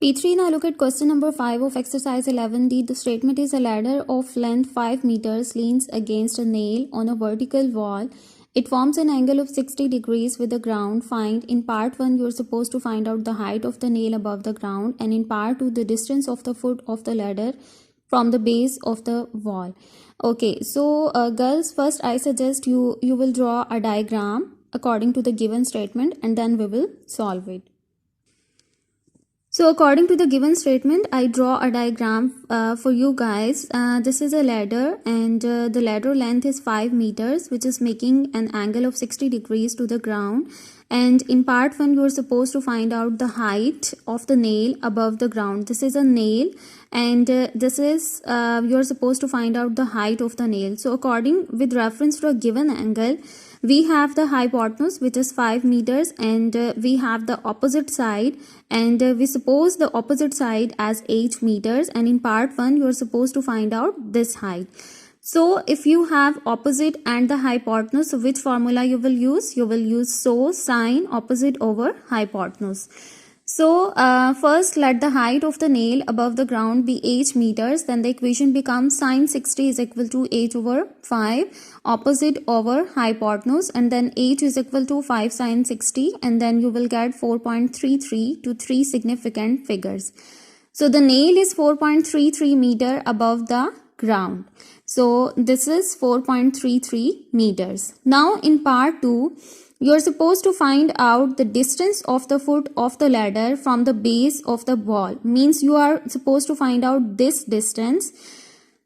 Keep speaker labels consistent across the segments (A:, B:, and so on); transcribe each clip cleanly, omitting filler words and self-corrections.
A: P3, now look at question number 5 of exercise 11D. The statement is a ladder of length 5 meters leans against a nail on a vertical wall. It forms an angle of 60 degrees with the ground. Find in part 1 you are supposed to find out the height of the nail above the ground, and in part 2 the distance of the foot of the ladder from the base of the wall. Okay, so girls, first I suggest you will draw a diagram according to the given statement and then we will solve it. So according to the given statement, I draw a diagram for you guys. This is a ladder, and the ladder length is 5 meters, which is making an angle of 60 degrees to the ground. And in part 1, you are supposed to find out the height of the nail above the ground. This is a nail, and this is you are supposed to find out the height of the nail. So according with reference to a given angle, we have the hypotenuse, which is 5 meters, and we have the opposite side, and we suppose the opposite side as 8 meters, and in part 1 you are supposed to find out this height. So if you have opposite and the hypotenuse, so which formula you will use? You will use sine opposite over hypotenuse. So first let the height of the nail above the ground be 8 meters. Then the equation becomes sine 60 is equal to 8 over 5 opposite over hypotenuse, and then 8 is equal to 5 sine 60, and then you will get 4.33 to 3 significant figures. So the nail is 4.33 meter above the ground. So this is 4.33 meters. Now in part 2, you are supposed to find out the distance of the foot of the ladder from the base of the wall. Means you are supposed to find out this distance.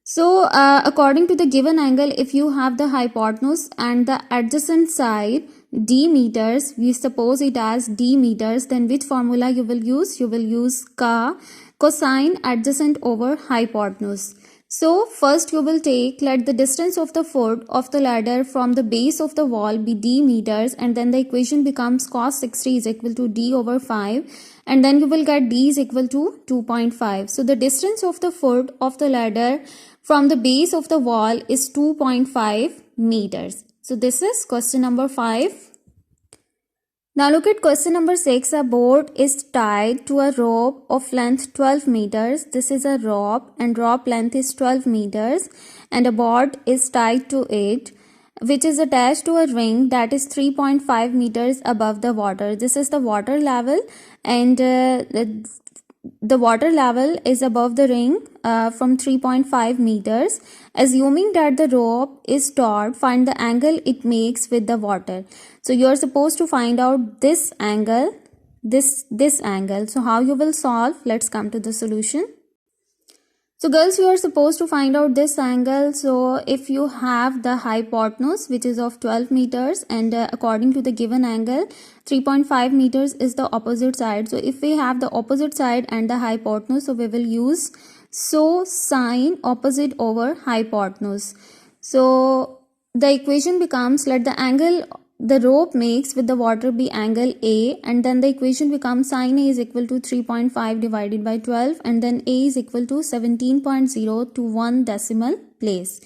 A: So according to the given angle, if you have the hypotenuse and the adjacent side d meters, we suppose it as d meters, then which formula you will use? You will use cosine adjacent over hypotenuse. So first you will take, let the distance of the foot of the ladder from the base of the wall be d meters, and then the equation becomes cos 60 is equal to d over 5, and then you will get d is equal to 2.5. So the distance of the foot of the ladder from the base of the wall is 2.5 meters. So this is question number 5. Now look at question number 6. A board is tied to a rope of length 12 meters. This is a rope, and rope length is 12 meters, and a board is tied to it, which is attached to a ring that is 3.5 meters above the water. This is the water level, and the water level is above the ring from 3.5 meters. Assuming that the rope is taut, find the angle it makes with the water. So you are supposed to find out this angle, this angle. So how you will solve? Let's come to the solution. So girls, you are supposed to find out this angle. So if you have the hypotenuse, which is of 12 meters, and according to the given angle, 3.5 meters is the opposite side. So if we have the opposite side and the hypotenuse, so we will use sine opposite over hypotenuse. So the equation becomes, let the angle the rope makes with the water be angle A, and then the equation becomes sine A is equal to 3.5 divided by 12, and then A is equal to 17.0 to 1 decimal place.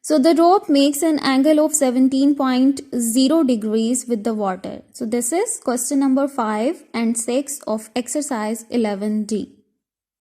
A: So the rope makes an angle of 17.0 degrees with the water. So this is question number 5 and 6 of exercise 11D.